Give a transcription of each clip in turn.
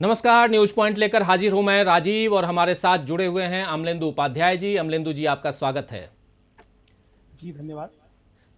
नमस्कार। News point लेकर हाजिर हूं मैं राजीव और हमारे साथ जुड़े हुए हैं अमलेंदु उपाध्याय जी। अमलेंदु जी, आपका स्वागत है। जी धन्यवाद।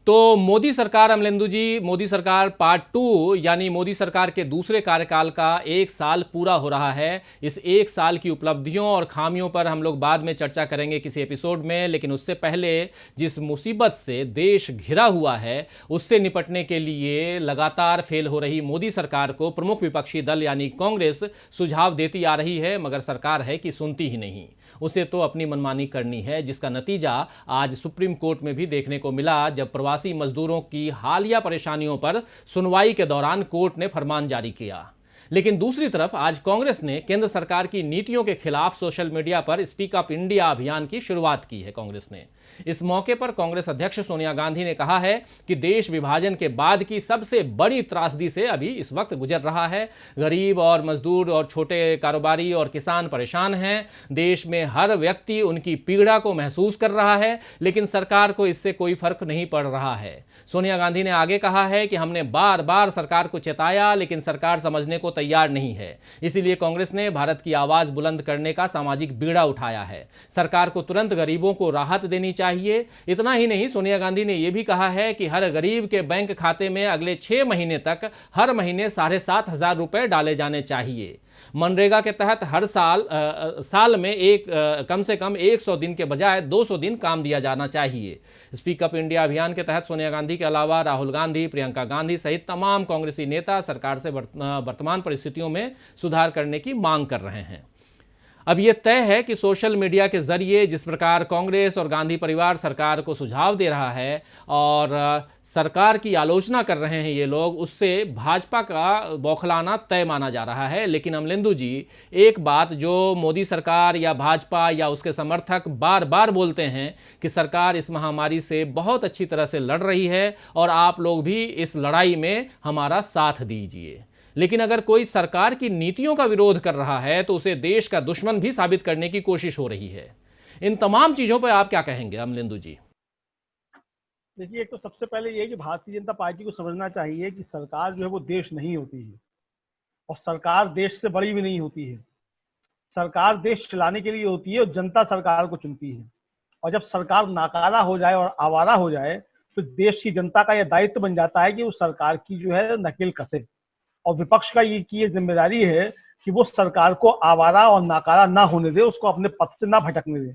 तो मोदी सरकार, अमलेंदु जी, मोदी सरकार पार्ट 2 यानी मोदी सरकार के दूसरे कार्यकाल का 1 साल पूरा हो रहा है। इस 1 साल की उपलब्धियों और खामियों पर हम लोग बाद में चर्चा करेंगे किसी एपिसोड में, लेकिन उससे पहले जिस मुसीबत से देश घिरा हुआ है उससे निपटने के लिए लगातार फेल हो रही मोदी सरकार को प्रमुख विपक्षी दल यानी कांग्रेस सुझाव देती आ रही है, मगर सरकार है कि सुनती ही नहीं। उसे तो अपनी मनमानी करनी है, जिसका नतीजा आज सुप्रीम कोर्ट में भी देखने को मिला, जब प्रवासी मजदूरों की हालिया परेशानियों पर सुनवाई के दौरान कोर्ट ने फरमान जारी किया। लेकिन दूसरी तरफ आज कांग्रेस ने केंद्र सरकार की नीतियों के खिलाफ सोशल मीडिया पर स्पीक अप इंडिया अभियान की शुरुआत की है कांग्रेस ने। इस मौके पर कांग्रेस अध्यक्ष सोनिया गांधी ने कहा है कि देश विभाजन के बाद की सबसे बड़ी त्रासदी से अभी इस वक्त गुजर रहा है। गरीब और मजदूर और छोटे कारोबारी और किसान परेशान हैं। देश में हर व्यक्ति उनकी पीड़ा को महसूस कर रहा है, लेकिन सरकार को इससे कोई फर्क नहीं पड़ रहा है। सोनिया गांधी ने आगे कहा है कि हमने बार बार सरकार को चेताया, लेकिन सरकार समझने को तैयार नहीं है। इसीलिए कांग्रेस ने भारत की आवाज बुलंद करने का सामाजिक बीड़ा उठाया है। सरकार को तुरंत गरीबों को राहत देनी चाहिए। इतना ही नहीं, सोनिया गांधी ने यह भी कहा है कि हर गरीब के बैंक खाते में अगले 6 महीने तक हर महीने 7,500 रुपए डाले जाने चाहिए। मनरेगा के तहत हर साल में कम से कम 100 दिन के बजाय 200 दिन काम दिया जाना चाहिए। स्पीक अप इंडिया अभियान के तहत सोनिया गांधी के अलावा राहुल गांधी, प्रियंका गांधी सहित तमाम कांग्रेसी नेता सरकार से वर्तमान परिस्थितियों में सुधार करने की मांग कर रहे हैं। अब यह तय है कि सोशल मीडिया के जरिए जिस प्रकार कांग्रेस और गांधी परिवार सरकार को सुझाव दे रहा है और सरकार की आलोचना कर रहे हैं ये लोग, उससे भाजपा का बौखलाना तय माना जा रहा है। लेकिन अमलेंदु जी, एक बात जो मोदी सरकार या भाजपा या उसके समर्थक बार बार बोलते हैं कि सरकार इस महामारी से बहुत अच्छी तरह से लड़ रही है और आप लोग भी इस लड़ाई में हमारा साथ दीजिए। लेकिन अगर कोई सरकार की नीतियों का विरोध कर रहा है तो उसे देश का दुश्मन भी साबित करने की कोशिश हो रही है। इन तमाम चीजों पर आप क्या कहेंगे अमलेंदु जी? देखिए, एक तो सबसे पहले ये है कि भारतीय जनता पार्टी को समझना चाहिए कि सरकार जो है वो देश नहीं होती है और सरकार देश से बड़ी भी नहीं होती है। सरकार देश चलाने के लिए होती है और जनता सरकार को चुनती है। और जब सरकार नाकारा हो जाए और आवारा हो जाए तो देश की जनता का यह दायित्व बन जाता है कि वो सरकार की जो है नकेल कसे। और विपक्ष का ये जिम्मेदारी है कि वो सरकार को आवारा और नाकारा ना होने दे, उसको अपने पथ से ना भटकने दे।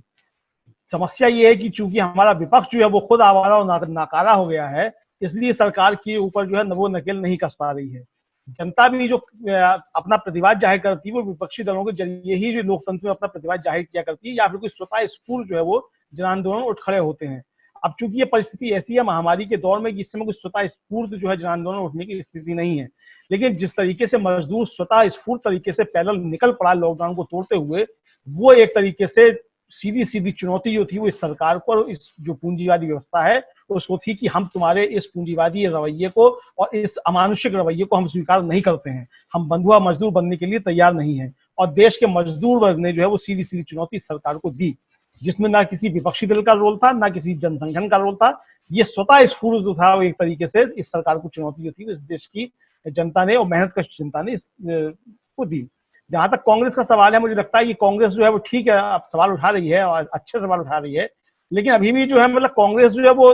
समस्या ये है कि चूंकि हमारा विपक्ष जो है वो खुद आवारा और नाकारा हो गया है, इसलिए सरकार के ऊपर जो है वो नकेल नहीं कस पा रही है। जनता भी जो अपना प्रतिवाद जाहिर करती है वो विपक्षी दलों के जरिए ही जो लोकतंत्र में अपना प्रतिवाद जाहिर किया करती है, या फिर कोई स्वतः स्फूर्त जो है वो जन आंदोलन उठ खड़े होते हैं। अब चूंकि ये परिस्थिति ऐसी है महामारी के दौर में कि इस समय कोई स्वतः स्फूर्त जो है जन आंदोलन उठने की स्थिति नहीं है, लेकिन जिस तरीके से मजदूर स्वतः स्फूर्त तरीके से पैदल निकल पड़ा लॉकडाउन को तोड़ते हुए, वो एक तरीके से सीधी सीधी चुनौती जो थी वो इस सरकार को और इस जो पूंजीवादी व्यवस्था है उसको थी कि हम तुम्हारे इस पूंजीवादी रवैये को और इस अमानुषिक रवैये को हम स्वीकार नहीं करते हैं, हम बंधुआ मजदूर बनने के लिए तैयार नहीं है। और देश के मजदूर वर्ग ने जो है वो सीधी सीधी चुनौती सरकार को दी, जिसमें ना किसी विपक्षी दल का रोल था, ना किसी जनसंगठन का रोल था। ये स्वतः स्फूर्त जो था वो एक तरीके से इस सरकार को चुनौती जो थी इस देश की जनता ने और मेहनत कश जनता ने को दी। जहां तक कांग्रेस का सवाल है, मुझे लगता है कि कांग्रेस जो है वो ठीक है, अब सवाल उठा रही है और अच्छे सवाल उठा रही है, लेकिन अभी भी जो है मतलब कांग्रेस जो है वो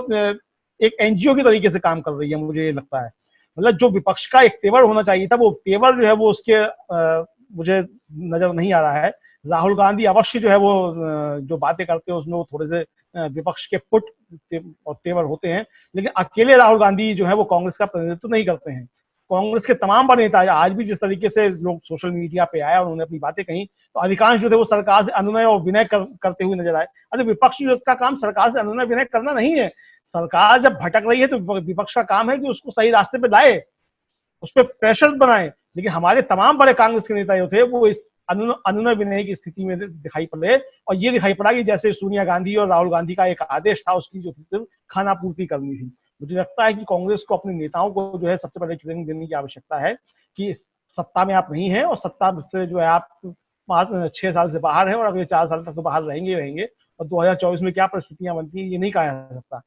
एक एनजीओ की तरीके से काम कर रही है, मुझे लगता है। मतलब जो विपक्ष का एक तेवर होना चाहिए था वो तेवर जो है वो उसके मुझे नजर नहीं आ रहा है। राहुल गांधी अवश्य जो है वो जो बातें करते हैं उसमें वो थोड़े से विपक्ष के पुट और तेवर होते हैं, लेकिन अकेले राहुल गांधी जो है वो कांग्रेस का प्रतिनिधित्व नहीं करते हैं। कांग्रेस के तमाम बड़े नेता आज भी जिस तरीके से लोग सोशल मीडिया पे आए और उन्होंने अपनी बातें कही, तो अधिकांश जो थे वो सरकार से अनुनय और विनय करते हुए नजर आए। अरे विपक्ष का काम सरकार से अनुनय विनय करना नहीं है। सरकार जब भटक रही है तो विपक्ष का काम है कि उसको सही रास्ते पे लाए, उस पर प्रेशर बनाए। लेकिन हमारे तमाम बड़े कांग्रेस के नेता जो थे वो इस अनुनय विनय की स्थिति में दिखाई पड़े, और ये दिखाई पड़ा कि जैसे सोनिया गांधी और राहुल गांधी का एक आदेश था उसकी जो सिर्फ खाना पूर्ति करनी थी। मुझे लगता है कि कांग्रेस को अपने नेताओं को जो है सबसे पहले ट्रेनिंग देने की आवश्यकता है कि सत्ता में आप नहीं है और सत्ता से जो है आप 5-6 साल से बाहर है और अगले 4 साल तक तो बाहर रहेंगे और 2024 में क्या परिस्थितियां बनती है ये नहीं कहा जा सकता।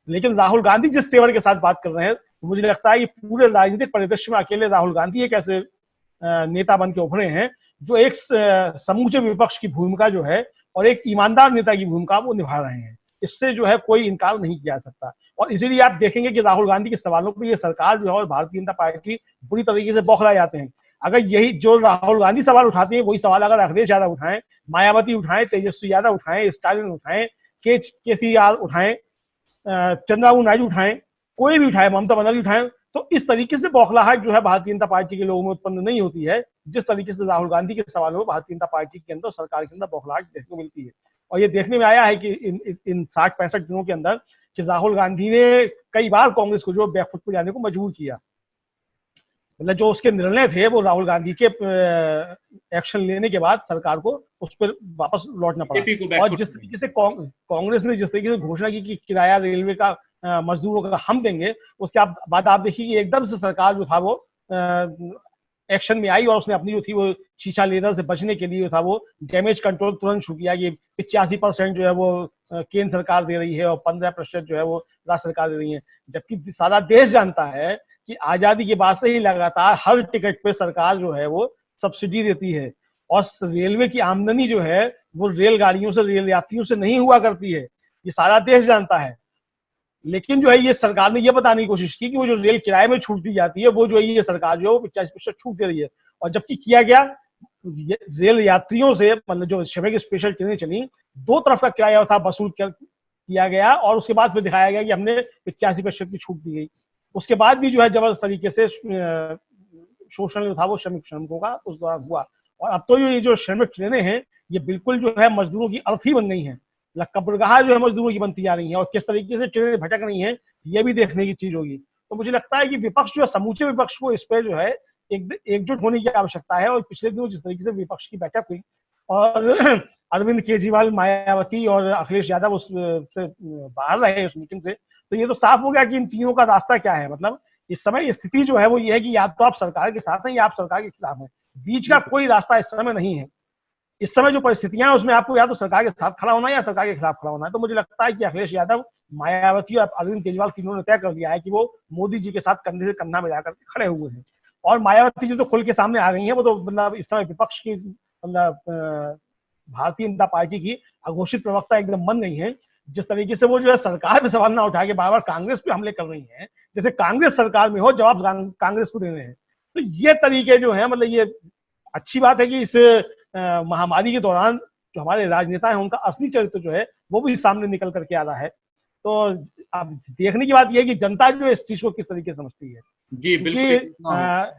लेकिन राहुल गांधी जिस तेवर के साथ बात कर रहे हैं, तो मुझे लगता है कि पूरे राजनीतिक परिदृश्य में अकेले राहुल गांधी एक ऐसे नेता बन के उभरे हैं, जो एक समूचे विपक्ष की भूमिका जो है और एक ईमानदार नेता की भूमिका वो निभा रहे हैं। इससे जो है कोई इनकार नहीं किया जा सकता। और इसीलिए आप देखेंगे कि राहुल गांधी के सवालों पर ये सरकार जो है और भारतीय जनता पार्टी बुरी तरीके से बौखला जाते हैं। अगर यही जो राहुल गांधी सवाल उठाते हैं वही सवाल अगर अखिलेश यादव उठाएं, मायावती उठाएं, तेजस्वी यादव उठाएं, स्टालिन उठाएं, केसीआर उठाएं, चंद्रबाबू नायडू उठाएं, कोई भी उठाए, ममता बनर्जी उठाएं, तो इस तरीके से बौखलाहट जो है भारतीय जनता पार्टी के लोगों में उत्पन्न नहीं होती है, जिस तरीके से राहुल गांधी के सवालों में भारतीय जनता पार्टी के अंदर, सरकार के अंदर बौखलाहट देखने को मिलती है। और ये देखने में आया है कि इन 60-65 दिनों के अंदर कि राहुल गांधी ने कई बार कांग्रेस को जो बैकफुट पर जाने को मजबूर किया। मतलब जो उसके निर्णय थे वो राहुल गांधी के एक्शन लेने के बाद सरकार को उस पर वापस लौटना पड़ा। और जिस तरीके से कांग्रेस ने जिस तरीके से घोषणा की कि किराया रेलवे का मजदूरों का हम देंगे, उसके बाद आप देखिए कि एकदम से सरकार जो था वो एक्शन में आई और उसने अपनी जो थी वो शीशा लेदर से बचने के लिए था वो डैमेज कंट्रोल तुरंत शुरू किया। ये 85% जो है वो केंद्र सरकार दे रही है और 15% जो है वो राज्य सरकार दे रही है, जबकि सारा देश जानता है कि आजादी के बाद से ही लगातार हर टिकट पे सरकार जो है वो सब्सिडी देती है। और रेलवे की आमदनी जो है वो रेलगाड़ियों से, रेल यात्रियों से नहीं हुआ करती है, ये सारा देश जानता है। लेकिन जो है ये सरकार ने ये बताने की कोशिश की कि वो जो रेल किराए में छूट दी जाती है वो जो है ये सरकार जो है वो 50% छूट दे रही है। और जबकि किया गया रेल यात्रियों से, मतलब जो श्रमिक स्पेशल ट्रेनें चली, 2 तरफ का किराया था वसूल किया गया और उसके बाद फिर दिखाया गया कि हमने 85% की छूट दी गई। उसके बाद भी जो है जबरदस्त तरीके से शोषण जो था वो श्रमिकों का उस दौरान हुआ। और अब तो ये जो श्रमिक ट्रेनें हैं ये बिल्कुल जो है मजदूरों की अर्थी बन गई हैं, कब्रगाह जो है मजदूरों की बनती जा रही है। और किस तरीके से ट्रेनें भटक रही हैं ये भी देखने की चीज होगी। तो मुझे लगता है कि विपक्ष जो है, समूचे विपक्ष को इस पे जो है एकजुट होने की आवश्यकता है। और पिछले दिनों जिस तरीके से विपक्ष की बैठक हुई और अरविंद केजरीवाल, मायावती और अखिलेश यादव उससे बाहर रहे उस मीटिंग से, तो ये तो साफ हो गया कि इन तीनों का रास्ता क्या है। मतलब इस समय स्थिति जो है वो ये है कि या तो आप सरकार के साथ हैं या आप सरकार के खिलाफ हैं, बीच का कोई रास्ता इस समय नहीं है। इस समय जो परिस्थितियां हैं उसमें आपको या तो सरकार के साथ खड़ा होना है या सरकार के खिलाफ खड़ा होना है। तो मुझे लगता है कि अखिलेश यादव, मायावती और अरविंद केजरीवाल तीनों ने तय कर दिया है कि वो मोदी जी के साथ कंधे से कंधा मिलाकर खड़े हुए हैं। और मायावती जी तो खुल के सामने आ गई है, वो तो मतलब इस समय विपक्ष की, मतलब भारतीय जनता पार्टी की अघोषित प्रवक्ता एकदम बन गई है। जिस तरीके से वो जो है सरकार पे सवाल ना उठा के बार बार कांग्रेस पे हमले कर रही हैं, जैसे कांग्रेस सरकार में हो जवाब कांग्रेस को दे रहे हैं। तो ये तरीके जो है, मतलब ये अच्छी बात है कि इस महामारी के दौरान जो हमारे राजनेता हैं उनका असली चरित्र जो है वो भी सामने निकल करके आ रहा है। तो अब देखने की बात यह है कि जनता जो इस चीज को किस तरीके से समझती है। जी बिल्कुल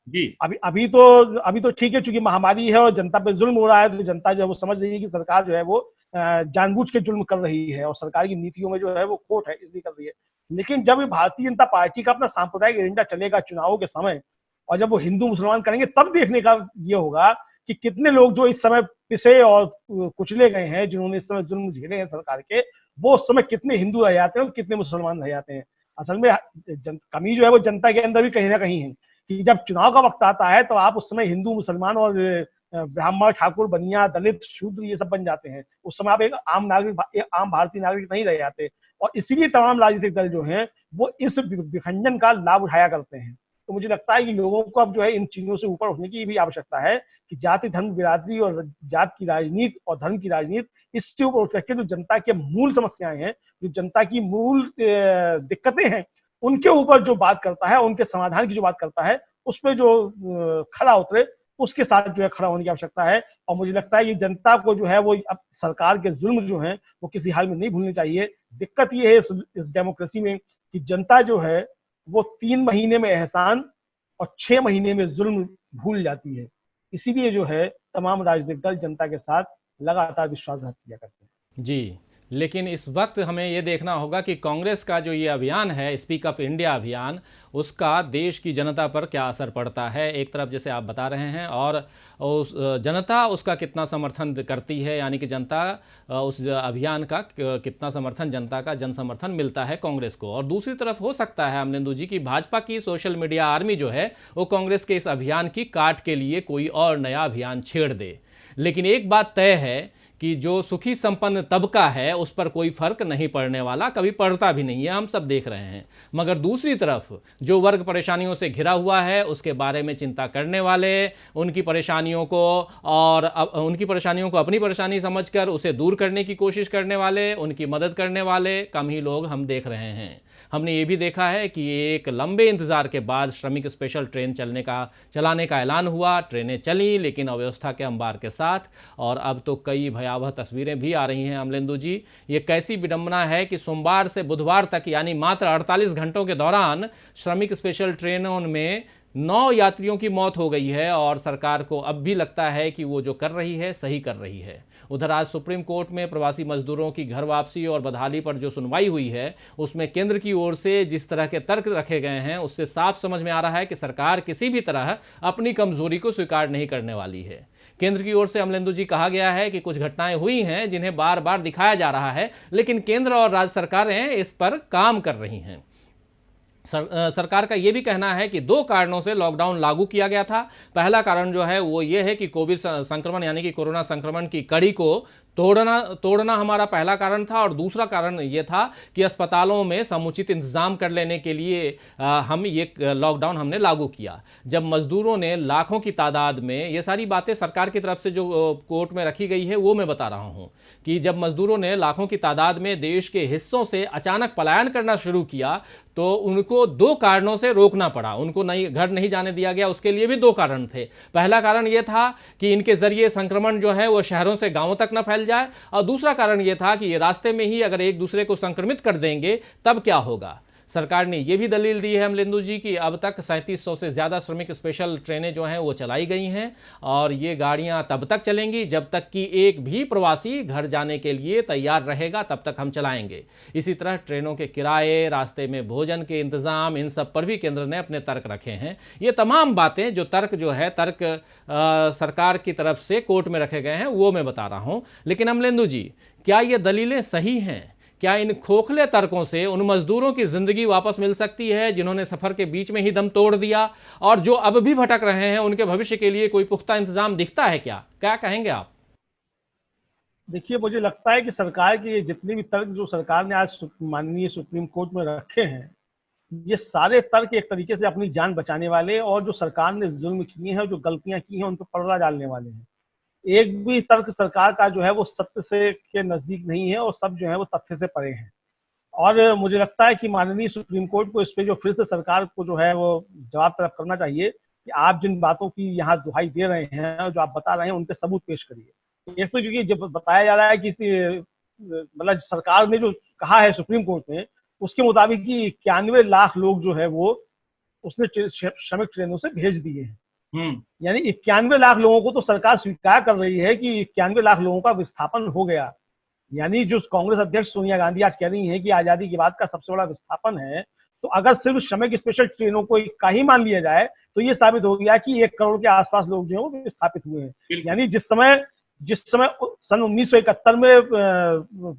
जी। अभी तो ठीक है, चूंकि महामारी है और जनता पे जुल्म हो रहा है, तो जनता जो है वो समझ रही है कि सरकार जो है वो जानबूझ के जुल्म कर रही है और सरकार की नीतियों में जो है वो खोट है, इसलिए कर रही है। लेकिन जब भारतीय जनता पार्टी का अपना सांप्रदायिक एजेंडा चलेगा चुनावों के समय, और जब वो हिंदू मुसलमान करेंगे, तब देखने का ये होगा कि कितने लोग जो इस समय पिसे और कुचले गए हैं, जिन्होंने इस समय जुल्म झेले हैं सरकार के, वो उस समय कितने हिंदू रह जाते हैं और कितने मुसलमान रह जाते हैं। असल में कमी जो है वो जनता के अंदर भी कहीं ना कहीं है कि जब चुनाव का वक्त आता है तो आप उस समय हिंदू, मुसलमान और ब्राह्मण, ठाकुर, बनिया, दलित, शूद्र ये सब बन जाते हैं। उस समय आप एक आम नागरिक, एक आम भारतीय नागरिक नहीं रह जाते। और इसीलिए तमाम राजनीतिक दल जो हैं वो इस विखंडन का लाभ उठाया करते हैं। तो मुझे लगता है कि लोगों को अब जो है इन चीजों से ऊपर उठने की भी आवश्यकता है कि जाति, धर्म, बिरादरी और जात की राजनीति और धर्म की राजनीति, इससे ऊपर उठ करके जो जनता के मूल समस्याएं हैं, जो जनता की मूल दिक्कतें हैं, उनके ऊपर जो बात करता है, उनके समाधान की जो बात करता है, उसमें जो खड़ा उतरे, उसके साथ जो है खड़ा होने की आवश्यकता है। और मुझे लगता है कि जनता को जो है वो अब सरकार के जुल्म जो है वो किसी हाल में नहीं भूलने चाहिए। दिक्कत ये है इस डेमोक्रेसी में कि जनता जो है वो 3 महीने में एहसान और 6 महीने में जुल्म भूल जाती है। इसीलिए जो है तमाम राजनीतिक दल जनता के साथ लगातार विश्वासघात किया करते हैं। जी, लेकिन इस वक्त हमें ये देखना होगा कि कांग्रेस का जो ये अभियान है, स्पीक अप इंडिया अभियान, उसका देश की जनता पर क्या असर पड़ता है। एक तरफ जैसे आप बता रहे हैं, और उस जनता उसका कितना समर्थन करती है, यानी कि जनता उस अभियान का कितना समर्थन, जनता का जन समर्थन मिलता है कांग्रेस को। और दूसरी तरफ हो सकता है अमलेंदु जी की भाजपा की सोशल मीडिया आर्मी जो है वो कांग्रेस के इस अभियान की काट के लिए कोई और नया अभियान छेड़ दे। लेकिन एक बात तय है कि जो सुखी संपन्न तबका है उस पर कोई फर्क नहीं पड़ने वाला, कभी पड़ता भी नहीं है, हम सब देख रहे हैं। मगर दूसरी तरफ जो वर्ग परेशानियों से घिरा हुआ है उसके बारे में चिंता करने वाले, उनकी परेशानियों को अपनी परेशानी समझकर उसे दूर करने की कोशिश करने वाले, उनकी मदद करने वाले कम ही लोग हम देख रहे हैं। हमने ये भी देखा है कि एक लंबे इंतजार के बाद श्रमिक स्पेशल ट्रेन चलाने का ऐलान हुआ। ट्रेनें चली लेकिन अव्यवस्था के अंबार के साथ, और अब तो कई भयावह तस्वीरें भी आ रही हैं। अमलेंदु जी, ये कैसी विडंबना है कि सोमवार से बुधवार तक यानी मात्र 48 घंटों के दौरान श्रमिक स्पेशल ट्रेनों में 9 यात्रियों की मौत हो गई है, और सरकार को अब भी लगता है कि वो जो कर रही है सही कर रही है। उधर आज सुप्रीम कोर्ट में प्रवासी मजदूरों की घर वापसी और बदहाली पर जो सुनवाई हुई है उसमें केंद्र की ओर से जिस तरह के तर्क रखे गए हैं उससे साफ समझ में आ रहा है कि सरकार किसी भी तरह अपनी कमजोरी को स्वीकार नहीं करने वाली है। केंद्र की ओर से अमलेंदु जी कहा गया है कि कुछ घटनाएं हुई हैं जिन्हें बार बार दिखाया जा रहा है, लेकिन केंद्र और राज्य सरकारें इस पर काम कर रही हैं। सरकार का यह भी कहना है कि 2 कारणों से लॉकडाउन लागू किया गया था। पहला कारण जो है वो ये है कि कोविड संक्रमण यानी कि कोरोना संक्रमण की कड़ी को तोड़ना हमारा पहला कारण था, और दूसरा कारण ये था कि अस्पतालों में समुचित इंतजाम कर लेने के लिए हम ये लॉकडाउन हमने लागू किया। जब मजदूरों ने लाखों की तादाद में, ये सारी बातें सरकार की तरफ से जो कोर्ट में रखी गई है वो मैं बता रहा हूँ, कि जब मजदूरों ने लाखों की तादाद में देश के हिस्सों से अचानक पलायन करना शुरू किया तो उनको 2 कारणों से रोकना पड़ा। उनको घर नहीं जाने दिया गया, उसके लिए भी 2 कारण थे। पहला कारण यह था कि इनके जरिए संक्रमण जो है वो शहरों से गांवों तक न फैल जाए, और दूसरा कारण यह था कि ये रास्ते में ही अगर एक दूसरे को संक्रमित कर देंगे तब क्या होगा। सरकार ने यह भी दलील दी है अमलेंदु जी कि अब तक 3700 से ज़्यादा श्रमिक स्पेशल ट्रेनें जो हैं वो चलाई गई हैं, और ये गाड़ियां तब तक चलेंगी जब तक कि एक भी प्रवासी घर जाने के लिए तैयार रहेगा, तब तक हम चलाएंगे। इसी तरह ट्रेनों के किराए, रास्ते में भोजन के इंतज़ाम, इन सब पर भी केंद्र ने अपने तर्क रखे हैं। ये तमाम बातें तर्क सरकार की तरफ से कोर्ट में रखे गए हैं वो मैं बता रहा हूँ। लेकिन अमलेंदु जी, क्या ये दलीलें सही हैं? क्या इन खोखले तर्कों से उन मजदूरों की जिंदगी वापस मिल सकती है जिन्होंने सफर के बीच में ही दम तोड़ दिया, और जो अब भी भटक रहे हैं उनके भविष्य के लिए कोई पुख्ता इंतजाम दिखता है? क्या कहेंगे आप? देखिए, मुझे लगता है कि सरकार के जितने भी तर्क जो सरकार ने आज माननीय सुप्रीम कोर्ट में रखे हैं, ये सारे तर्क एक तरीके से अपनी जान बचाने वाले, और जो सरकार ने जुल्म किए हैं, जो गलतियां की हैं, उन पर पर्दा डालने वाले हैं। एक भी तर्क सरकार का जो है वो सत्य से के नजदीक नहीं है, और सब जो है वो तथ्य से परे हैं। और मुझे लगता है कि माननीय सुप्रीम कोर्ट को इस पे जो फिर से सरकार को जो है वो जवाब तलब करना चाहिए कि आप जिन बातों की यहाँ दुहाई दे रहे हैं, जो आप बता रहे हैं, उनके सबूत पेश करिए। एक तो क्योंकि जब बताया जा रहा है कि मतलब सरकार ने जो कहा है सुप्रीम कोर्ट में, उसके मुताबिक कि 91 लाख लोग जो है वो उसने श्रमिक ट्रेनों से भेज दिए हैं। यानी 91 लाख लोगों को तो सरकार स्वीकार कर रही है कि 91 लाख लोगों का विस्थापन हो गया। यानी जो कांग्रेस अध्यक्ष सोनिया गांधी आज कह रही हैं कि आजादी के बाद का सबसे बड़ा विस्थापन है, तो अगर सिर्फ श्रमिक स्पेशल ट्रेनों को का ही मान लिया जाए तो ये साबित हो गया कि 1 करोड़ के आसपास लोग जो है वो विस्थापित हुए हैं। यानी जिस समय सन 1971 में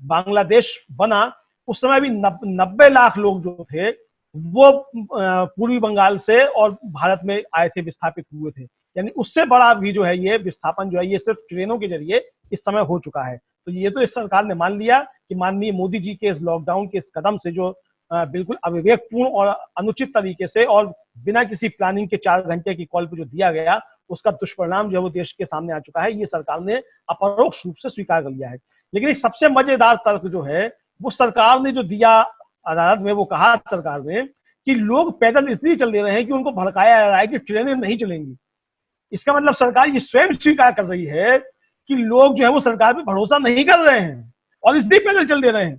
बांग्लादेश बना, उस समय भी 90 लाख लोग जो थे वो पूर्वी बंगाल से और भारत में आए थे, विस्थापित हुए थे। यानी उससे बड़ा भी जो है ये विस्थापन जो है ये सिर्फ ट्रेनों के जरिए इस समय हो चुका है। तो ये तो इस सरकार ने मान लिया कि माननीय मोदी जी के इस लॉकडाउन के इस कदम से जो बिल्कुल अविवेकपूर्ण और अनुचित तरीके से और बिना किसी प्लानिंग के 4 घंटे की कॉल पर जो दिया गया, उसका दुष्परिणाम जो है वो देश के सामने आ चुका है। ये सरकार ने अपरोक्ष रूप से स्वीकार कर लिया है। लेकिन एक सबसे मजेदार तर्क जो है वो सरकार ने जो दिया अदालत में, वो कहा सरकार ने कि लोग पैदल इसलिए चल दे रहे हैं कि उनको भड़काया जा रहा है कि ट्रेनें नहीं चलेंगी। इसका मतलब सरकार ये स्वयं स्वीकार कर रही है कि लोग जो है वो सरकार पे भरोसा नहीं कर रहे हैं और इसलिए पैदल चल दे रहे हैं।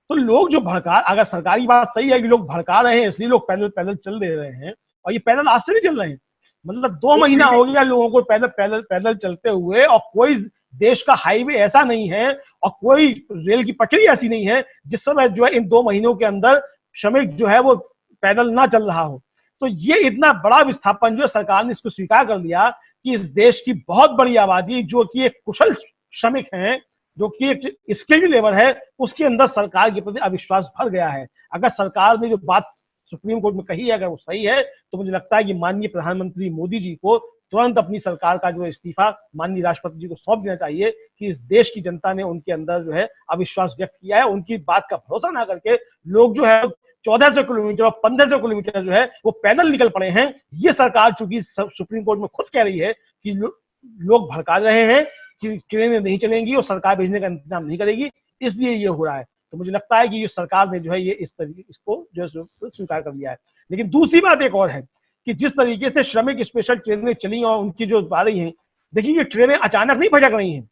तो लोग जो अगर सरकारी बात सही है कि लोग भड़का रहे हैं इसलिए लोग पैदल चल दे रहे हैं, और ये पैदल आज से नहीं चल रहे हैं, मतलब 2 महीना हो गया लोगों को पैदल चलते हुए, और कोई देश का हाईवे ऐसा नहीं है और कोई रेल की पटरी ऐसी नहीं है जिस समय जो है इन 2 महीनों के अंदर श्रमिक जो है वो पैदल ना चल रहा हो। तो ये इतना बड़ा विस्थापन जो सरकार ने इसको स्वीकार कर लिया कि इस देश की बहुत बड़ी आबादी जो कि एक कुशल श्रमिक हैं, जो कि एक स्किल्ड लेबर है, उसके अंदर सरकार के प्रति अविश्वास भर गया है। अगर सरकार ने जो बात सुप्रीम कोर्ट में कही है अगर वो सही है, तो मुझे लगता है कि माननीय प्रधानमंत्री मोदी जी को तुरंत अपनी सरकार का जो इस्तीफा माननीय राष्ट्रपति जी को सौंप देना चाहिए कि इस देश की जनता ने उनके अंदर जो है अविश्वास व्यक्त किया है। उनकी बात का भरोसा ना करके लोग जो है 1400 किलोमीटर और 1500 किलोमीटर जो है वो पैदल निकल पड़े हैं। ये सरकार चूंकि सुप्रीम कोर्ट में खुद कह रही है कि लोग भड़का रहे हैं कि ट्रेनें नहीं चलेंगी और सरकार भेजने का इंतजाम नहीं करेगी, इसलिए ये हो रहा है। तो मुझे लगता है कि ये सरकार ने जो है ये इस तरीके इसको जो है स्वीकार कर लिया है। लेकिन दूसरी बात एक और है कि जिस तरीके से श्रमिक स्पेशल ट्रेनें चली और उनकी जो आ रही हैं, देखिए ये ट्रेनें अचानक नहीं भटक रही हैं।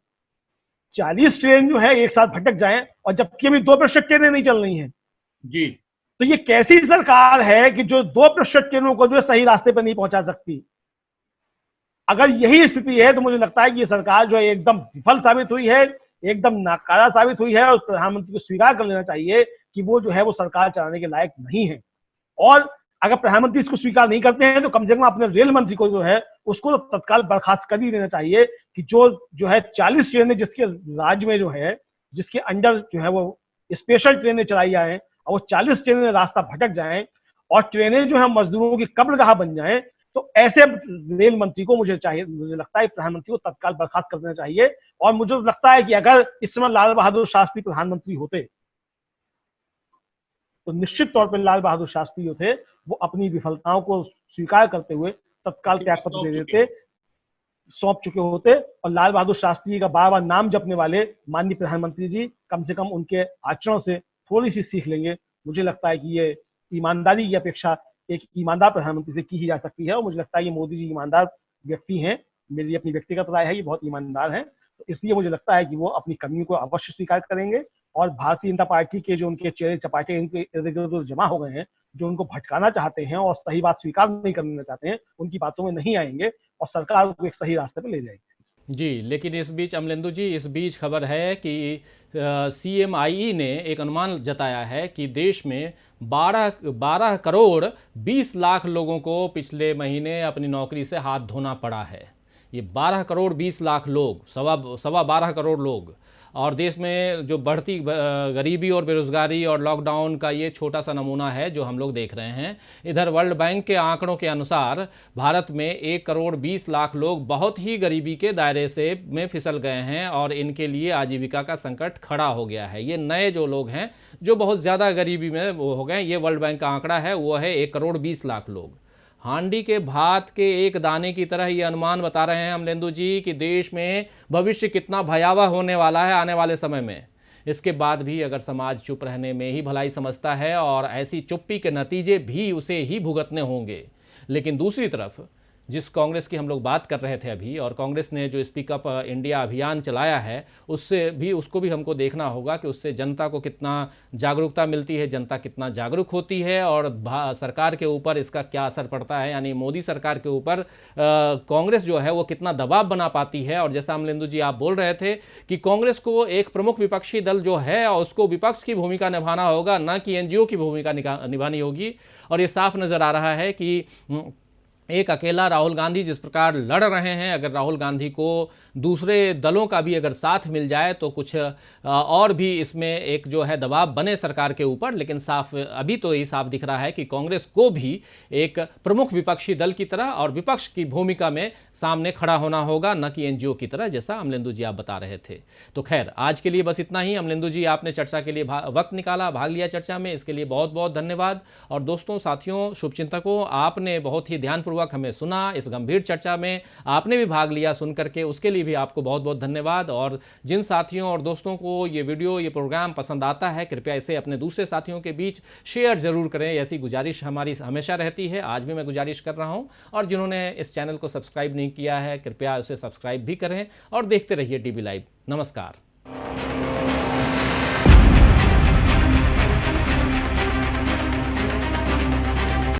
40 ट्रेन जो है एक साथ भटक जाएं और जबकि अभी 2% ट्रेनें नहीं चल रही हैं जी, तो ये कैसी सरकार है कि जो 2% ट्रेनों को जो है सही रास्ते पर नहीं पहुंचा सकती। अगर यही स्थिति है तो मुझे लगता है कि ये सरकार जो है एकदम विफल साबित हुई है, एकदम नाकारा साबित हुई है और प्रधानमंत्री को स्वीकार कर लेना चाहिए कि वो जो है वो सरकार चलाने के लायक नहीं है। और अगर प्रधानमंत्री इसको स्वीकार नहीं करते हैं तो कम से कम अपने रेल मंत्री को जो है उसको तो तत्काल बर्खास्त कर ही देना चाहिए कि जो है 40 ट्रेनें जिसके राज्य में जो है जिसके अंडर जो है वो स्पेशल ट्रेनें चलाई जाए और वो 40 ट्रेनें रास्ता भटक जाएं और ट्रेनें जो है मजदूरों की कब्रगाह बन जाएं, तो ऐसे रेल मंत्री को मुझे लगता है प्रधानमंत्री को तत्काल बर्खास्त कर देना चाहिए। और मुझे लगता है कि अगर इस समय लाल बहादुर शास्त्री प्रधानमंत्री होते तो निश्चित तौर पर लाल बहादुर शास्त्री जो थे वो अपनी विफलताओं को स्वीकार करते हुए तत्काल त्यागपत्र दे देते, सौंप चुके होते और लाल बहादुर शास्त्री जी का बार बार नाम जपने वाले माननीय प्रधानमंत्री जी कम से कम उनके आचरण से थोड़ी सी सीख लेंगे। मुझे लगता है कि ये ईमानदारी की अपेक्षा एक ईमानदार प्रधानमंत्री से की ही जा सकती है और मुझे लगता है ये मोदी जी ईमानदार व्यक्ति हैं। मेरी अपनी व्यक्तिगत राय है, ये बहुत ईमानदार हैं, तो इसलिए मुझे लगता है कि वो अपनी कमियों को अवश्य स्वीकार करेंगे और भारतीय जनता पार्टी के जो उनके चेहरे चपाटे इनके इर्द गिर्द जमा हो गए हैं, जो उनको भटकाना चाहते हैं और सही बात स्वीकार नहीं करना चाहते हैं, उनकी बातों में नहीं आएंगे और सरकार को एक सही रास्ते पर ले जाएंगे। जी, लेकिन इस बीच अमलेंदु जी, इस बीच खबर है कि CMIE ने एक अनुमान जताया है कि देश में 12 करोड़ 20 लाख लोगों को पिछले महीने अपनी नौकरी से हाथ धोना पड़ा है। ये 12 करोड़ 20 लाख लोग, सवा 12 करोड़ लोग, और देश में जो बढ़ती गरीबी और बेरोजगारी और लॉकडाउन का ये छोटा सा नमूना है जो हम लोग देख रहे हैं। इधर वर्ल्ड बैंक के आंकड़ों के अनुसार भारत में 1 करोड़ 20 लाख लोग बहुत ही गरीबी के दायरे से में फिसल गए हैं और इनके लिए आजीविका का संकट खड़ा हो गया है। ये नए जो लोग हैं जो बहुत ज़्यादा गरीबी में वो हो गए, ये वर्ल्ड बैंक का आंकड़ा है, वो है 1 करोड़ 20 लाख लोग। हांडी के भात के एक दाने की तरह ये अनुमान बता रहे हैं अमलेंदु जी कि देश में भविष्य कितना भयावह होने वाला है आने वाले समय में। इसके बाद भी अगर समाज चुप रहने में ही भलाई समझता है और ऐसी चुप्पी के नतीजे भी उसे ही भुगतने होंगे। लेकिन दूसरी तरफ जिस कांग्रेस की हम लोग बात कर रहे थे अभी, और कांग्रेस ने जो स्पीक अप इंडिया अभियान चलाया है उसको भी हमको देखना होगा कि उससे जनता को कितना जागरूकता मिलती है, जनता कितना जागरूक होती है और सरकार के ऊपर इसका क्या असर पड़ता है, यानी मोदी सरकार के ऊपर कांग्रेस जो है वो कितना दबाव बना पाती है। और जैसा अमलेंदु जी आप बोल रहे थे कि कांग्रेस को एक प्रमुख विपक्षी दल जो है उसको विपक्ष की भूमिका निभाना होगा, ना कि NGO की भूमिका निभानी होगी। और ये साफ नज़र आ रहा है कि एक अकेला राहुल गांधी जिस प्रकार लड़ रहे हैं, अगर राहुल गांधी को दूसरे दलों का भी अगर साथ मिल जाए तो कुछ और भी इसमें एक जो है दबाव बने सरकार के ऊपर। लेकिन अभी तो ये साफ दिख रहा है कि कांग्रेस को भी एक प्रमुख विपक्षी दल की तरह और विपक्ष की भूमिका में सामने खड़ा होना होगा, न कि NGO की तरह, जैसा अमलेंदु जी आप बता रहे थे। तो खैर आज के लिए बस इतना ही। अमलेंदु जी आपने चर्चा के लिए वक्त निकाला, भाग लिया चर्चा में, इसके लिए बहुत बहुत धन्यवाद। और दोस्तों, साथियों, शुभचिंतकों, आपने बहुत ही ध्यानपूर्वक हमें सुना, इस गंभीर चर्चा में आपने भी भाग लिया सुन करके, उसके लिए भी आपको बहुत बहुत धन्यवाद। और जिन साथियों और दोस्तों को ये वीडियो, ये प्रोग्राम पसंद आता है, कृपया इसे अपने दूसरे साथियों के बीच शेयर जरूर करें। ऐसी गुजारिश हमारी हमेशा रहती है, आज भी मैं गुजारिश कर रहा हूं। और जिन्होंने इस चैनल को सब्सक्राइब नहीं किया है, कृपया उसे सब्सक्राइब भी करें और देखते रहिए DB लाइव। नमस्कार।